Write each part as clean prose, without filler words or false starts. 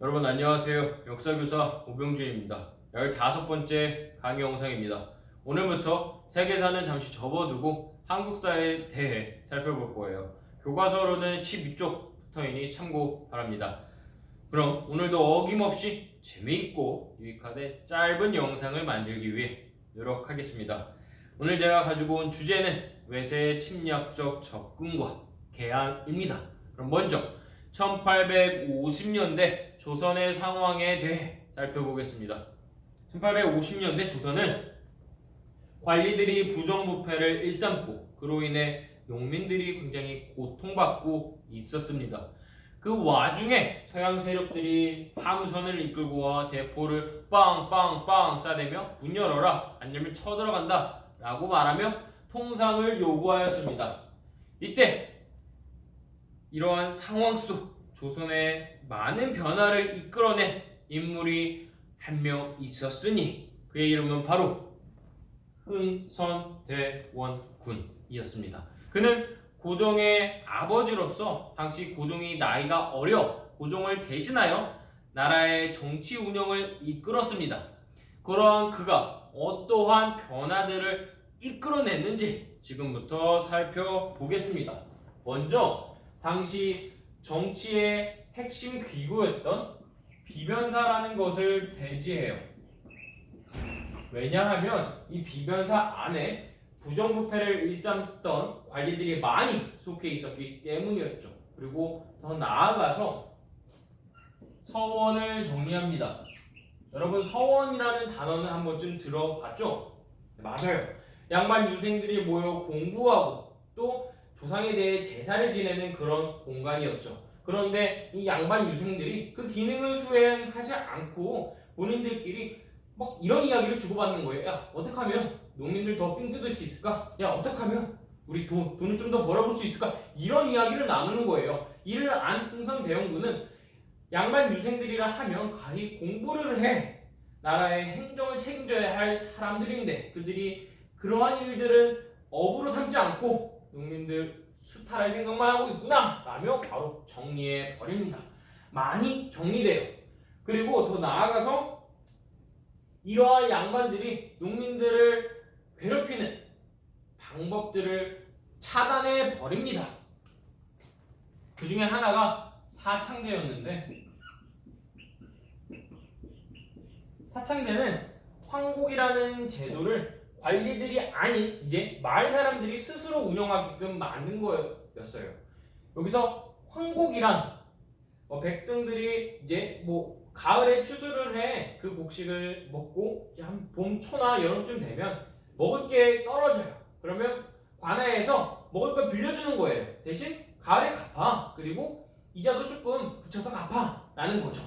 여러분 안녕하세요. 역사교사 오병준입니다. 15번째 강의 영상입니다. 오늘부터 세계사는 잠시 접어두고 한국사에 대해 살펴볼 거예요. 교과서로는 12쪽부터이니 참고 바랍니다. 그럼 오늘도 어김없이 재미있고 유익하되 짧은 영상을 만들기 위해 노력하겠습니다. 오늘 제가 가지고 온 주제는 외세의 침략적 접근과 개항입니다. 그럼 먼저 1850년대 조선의 상황에 대해 살펴보겠습니다. 1850년대 조선은 관리들이 부정부패를 일삼고 그로 인해 농민들이 굉장히 고통받고 있었습니다. 그 와중에 서양 세력들이 함선을 이끌고 와 대포를 빵빵빵 쏴대며 문 열어라 안 열면 쳐들어간다 라고 말하며 통상을 요구하였습니다. 이때 이러한 상황 속 조선의 많은 변화를 이끌어낸 인물이 한 명 있었으니 그의 이름은 바로 흥선대원군이었습니다. 그는 고종의 아버지로서 당시 고종이 나이가 어려 고종을 대신하여 나라의 정치 운영을 이끌었습니다. 그러한 그가 어떠한 변화들을 이끌어냈는지 지금부터 살펴보겠습니다. 먼저 당시 정치의 핵심 기구였던 비변사라는 것을 배제해요. 왜냐하면 이 비변사 안에 부정부패를 일삼던 관리들이 많이 속해 있었기 때문이었죠. 그리고 더 나아가서 서원을 정리합니다. 여러분 서원이라는 단어는 한 번쯤 들어봤죠? 네, 맞아요. 양반 유생들이 모여 공부하고 또 조상에 대해 제사를 지내는 그런 공간이었죠. 그런데 이 양반 유생들이 그 기능을 수행하지 않고 본인들끼리 막 이런 이야기를 주고받는 거예요. 야, 어떻게 하면 농민들 더 삥 뜯을 수 있을까? 야, 어떻게 하면 우리 돈을 좀 더 벌어볼 수 있을까? 이런 이야기를 나누는 거예요. 이를 안 흥선대원군은 양반 유생들이라 하면 가히 공부를 해 나라의 행정을 책임져야 할 사람들인데 그들이 그러한 일들은 업으로 삼지 않고 농민들 수탈할 생각만 하고 있구나 라며 바로 정리해 버립니다. 많이 정리돼요. 그리고 더 나아가서 이러한 양반들이 농민들을 괴롭히는 방법들을 차단해 버립니다. 그 중에 하나가 사창제였는데 사창제는 황곡이라는 제도를 관리들이 아닌 이제 마을 사람들이 스스로 운영하게끔 만든 거였어요. 여기서 황곡이란 백성들이 이제 가을에 추수를 해 그 곡식을 먹고 이제 한 봄 초나 여름쯤 되면 먹을 게 떨어져요. 그러면 관아에서 먹을 걸 빌려주는 거예요. 대신 가을에 갚아. 그리고 이자도 조금 붙여서 갚아 라는 거죠.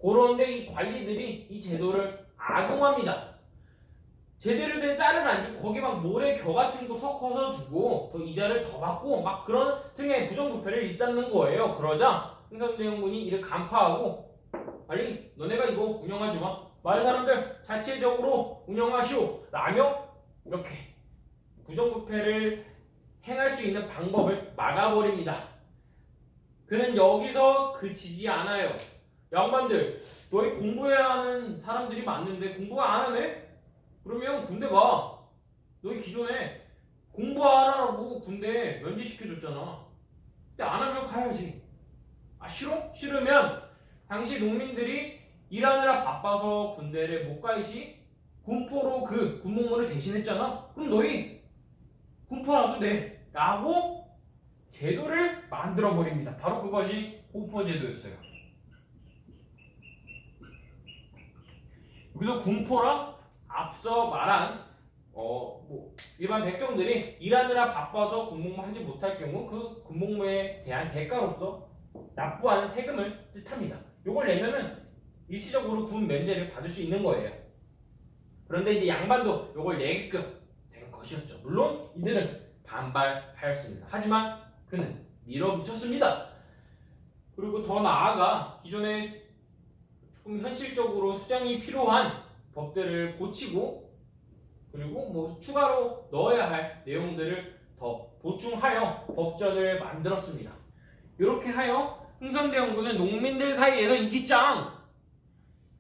그런데 이 관리들이 이 제도를 악용합니다. 제대로 된 쌀을 안 주고 거기 막 모래 겨 같은 거 섞어서 주고 더 이자를 더 받고 막 그런 등의 부정부패를 일삼는 거예요. 그러자 흥선대원군이 이를 간파하고 빨리 너네가 이거 운영하지 마. 마을 사람들 자체적으로 운영하시오. 라며 이렇게 부정부패를 행할 수 있는 방법을 막아버립니다. 그는 여기서 그치지 않아요. 양반들 너희 공부해야 하는 사람들이 많은데 공부 안 하네? 그러면 군대 가. 너희 기존에 공부하라고 군대 면제시켜줬잖아. 근데 안 하면 가야지. 아 싫어? 싫으면 당시 농민들이 일하느라 바빠서 군대를 못 가이시 군포로 그 군복무를 대신했잖아. 그럼 너희 군포라도 돼. 라고 제도를 만들어 버립니다. 바로 그것이 호포제도였어요. 여기서 군포라 앞서 말한 일반 백성들이 일하느라 바빠서 군복무 하지 못할 경우 그 군복무에 대한 대가로서 납부하는 세금을 뜻합니다. 요걸 내면은 일시적으로 군 면제를 받을 수 있는 거예요. 그런데 이제 양반도 요걸 내게끔 된 것이었죠. 물론 이들은 반발하였습니다. 하지만 그는 밀어붙였습니다. 그리고 더 나아가 기존에 조금 현실적으로 수정이 필요한 법들을 고치고 그리고 추가로 넣어야 할 내용들을 더 보충하여 법전을 만들었습니다. 이렇게 하여 흥선대원군은 농민들 사이에서 인기짱.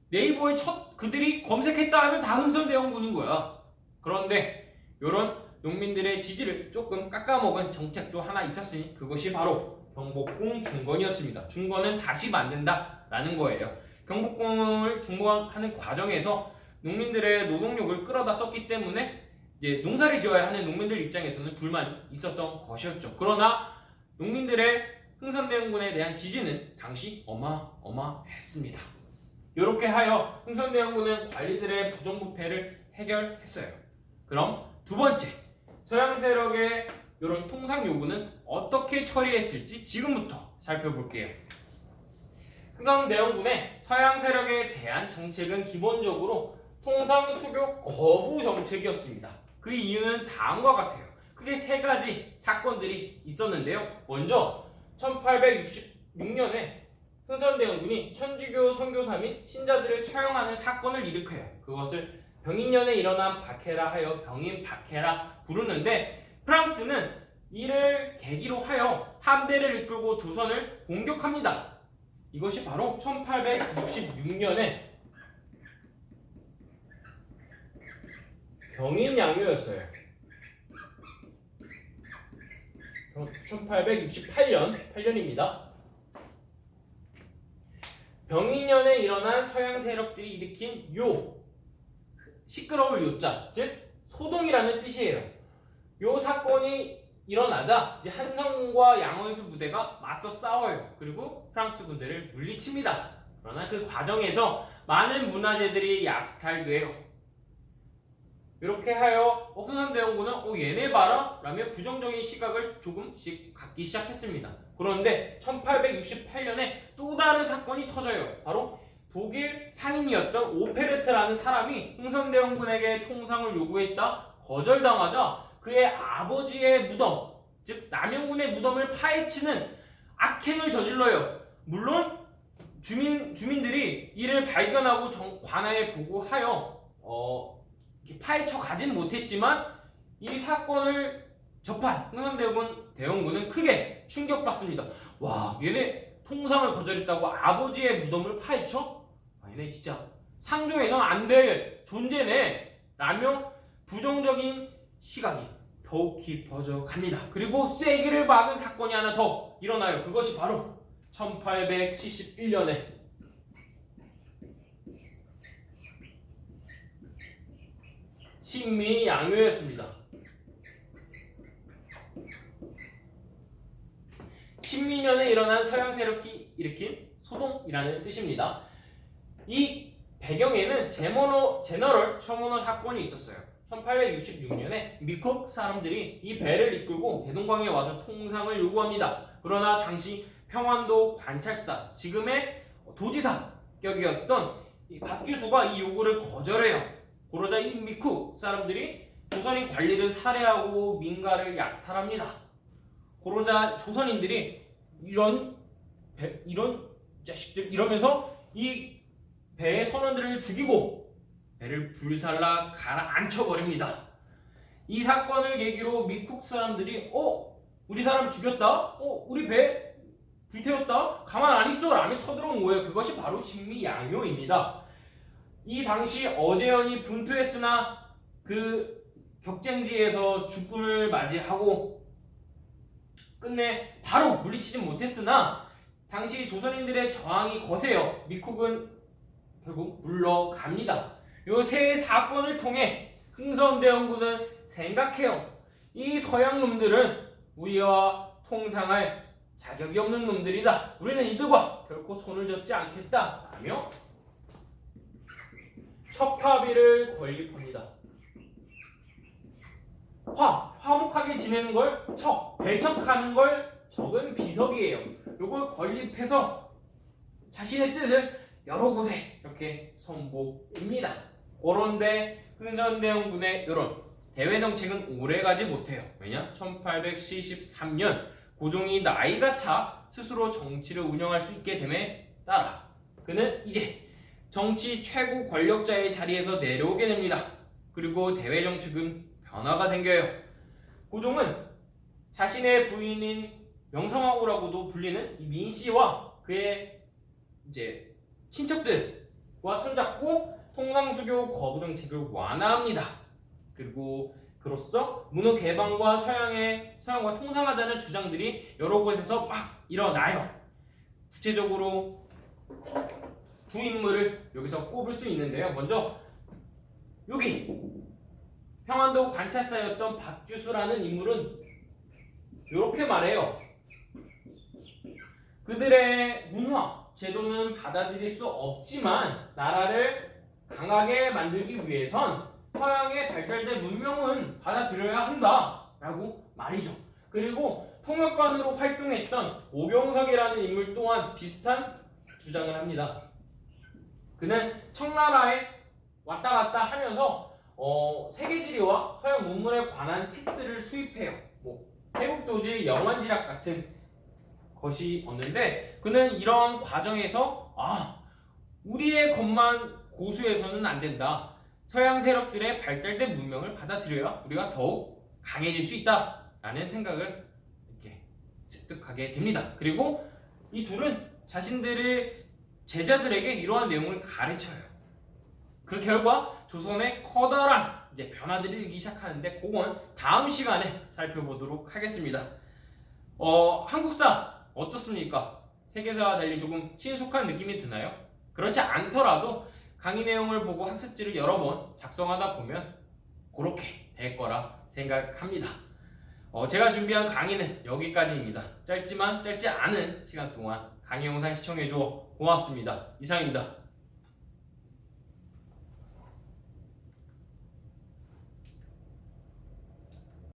네이버에 그들이 검색했다 하면 다 흥선대원군인 거야. 그런데 이런 농민들의 지지를 조금 깎아먹은 정책도 하나 있었으니 그것이 바로 경복궁 중건이었습니다. 중건은 다시 만든다라는 거예요. 경복궁을 중건하는 과정에서 농민들의 노동력을 끌어다 썼기 때문에 이제 농사를 지어야 하는 농민들 입장에서는 불만이 있었던 것이었죠. 그러나 농민들의 흥선대원군에 대한 지지는 당시 어마어마했습니다. 이렇게 하여 흥선대원군은 관리들의 부정부패를 해결했어요. 그럼 두 번째, 서양 세력의 이런 통상 요구는 어떻게 처리했을지 지금부터 살펴볼게요. 흥선대원군의 서양 세력에 대한 정책은 기본적으로 통상 수교 거부 정책이었습니다. 그 이유는 다음과 같아요. 크게 세 가지 사건들이 있었는데요. 먼저 1866년에 흥선대원군이 천주교 선교사 및 신자들을 처형하는 사건을 일으켜요. 그것을 병인년에 일어난 박해라 하여 병인 박해라 부르는데, 프랑스는 이를 계기로 하여 함대를 이끌고 조선을 공격합니다. 이것이 바로 1866년에 병인양요였어요. 1868년입니다. 병인년에 일어난 서양 세력들이 일으킨 시끄러울 요자, 즉 소동이라는 뜻이에요. 요 사건이 일어나자 이제 한성과 양원수 부대가 맞서 싸워요. 그리고 프랑스 군대를 물리칩니다. 그러나 그 과정에서 많은 문화재들이 약탈돼요. 이렇게 하여 흥선대원군은 얘네 봐라 라며 부정적인 시각을 조금씩 갖기 시작했습니다. 그런데 1868년에 또 다른 사건이 터져요. 바로 독일 상인이었던 오페르트라는 사람이 흥선대원군에게 통상을 요구했다 거절당하자 그의 아버지의 무덤, 즉 남영군의 무덤을 파헤치는 악행을 저질러요. 물론 주민들이 이를 발견하고 관아에 보고하여 파헤쳐 가진 못했지만 이 사건을 접한 흥선대원군은 크게 충격받습니다. 와, 얘네 통상을 거절했다고 아버지의 무덤을 파헤쳐? 얘네 진짜 상종해서는 안 될 존재네 라며 부정적인 시각이 더욱 깊어져 갑니다. 그리고 쐐기를 박은 사건이 하나 더 일어나요. 그것이 바로 1871년에 신미양요였습니다. 신미년에 일어난 서양 세력이 일으킨 소동이라는 뜻입니다. 이 배경에는 제너럴 청문호 사건이 있었어요. 1866년에 미국 사람들이 이 배를 이끌고 대동강에 와서 통상을 요구합니다. 그러나 당시 평안도 관찰사, 지금의 도지사격이었던 박규수가 이 요구를 거절해요. 그러자 이 미국 사람들이 조선인 관리를 살해하고 민가를 약탈합니다. 그러자 조선인들이 이런 자식들 이러면서 이 배의 선원들을 죽이고 배를 불살라 가라앉혀버립니다. 이 사건을 계기로 미국 사람들이 우리 사람 죽였다? 우리 배 불태웠다? 가만 안 있어 라며 쳐들어온 거예요. 그것이 바로 신미양요입니다. 이 당시 어제연이 분투했으나 그 격쟁지에서 죽음을 맞이하고 끝내 바로 물리치지 못했으나 당시 조선인들의 저항이 거세요. 미국은 결국 물러갑니다. 이 세 사건을 통해 흥선대원군은 생각해요. 이 서양놈들은 우리와 통상할 자격이 없는 놈들이다. 우리는 이들과 결코 손을 잡지 않겠다 라며 첩합의를 건립합니다. 화목하게 지내는 걸 배척하는 걸 적은 비석이에요. 요걸 건립해서 자신의 뜻을 여러 곳에 이렇게 선보입니다. 그런데 흥선대원군의 이런 대외 정책은 오래가지 못해요. 왜냐? 1873년 고종이 나이가 차 스스로 정치를 운영할 수 있게 됨에 따라 그는 이제 정치 최고 권력자의 자리에서 내려오게 됩니다. 그리고 대외 정책은 변화가 생겨요. 고종은 자신의 부인인 명성황후라고도 불리는 이 민씨와 그의 이제 친척들과 손잡고 통상수교 거부 정책을 완화합니다. 그리고 그로써 문호 개방과 서양과 통상하자는 주장들이 여러 곳에서 막 일어나요. 구체적으로 두 인물을 여기서 꼽을 수 있는데요. 먼저 여기 평안도 관찰사였던 박규수라는 인물은 이렇게 말해요. 그들의 문화, 제도는 받아들일 수 없지만 나라를 강하게 만들기 위해선 서양의 발달된 문명은 받아들여야 한다라고 말이죠. 그리고 통역관으로 활동했던 오병석이라는 인물 또한 비슷한 주장을 합니다. 그는 청나라에 왔다 갔다 하면서 세계지리와 서양 문물에 관한 책들을 수입해요. 태국도지, 영원지략 같은 것이었는데 그는 이러한 과정에서 우리의 것만 고수해서는 안 된다. 서양 세력들의 발달된 문명을 받아들여야 우리가 더욱 강해질 수 있다라는 생각을 이렇게 습득하게 됩니다. 그리고 이 둘은 자신들의 제자들에게 이러한 내용을 가르쳐요. 그 결과 조선의 커다란 이제 변화들이 일기 시작하는데 그건 다음 시간에 살펴보도록 하겠습니다. 한국사 어떻습니까? 세계사와 달리 조금 친숙한 느낌이 드나요? 그렇지 않더라도 강의 내용을 보고 학습지를 여러 번 작성하다 보면 그렇게 될 거라 생각합니다. 제가 준비한 강의는 여기까지입니다. 짧지만 짧지 않은 시간 동안 강의 영상 시청해줘 고맙습니다. 이상입니다.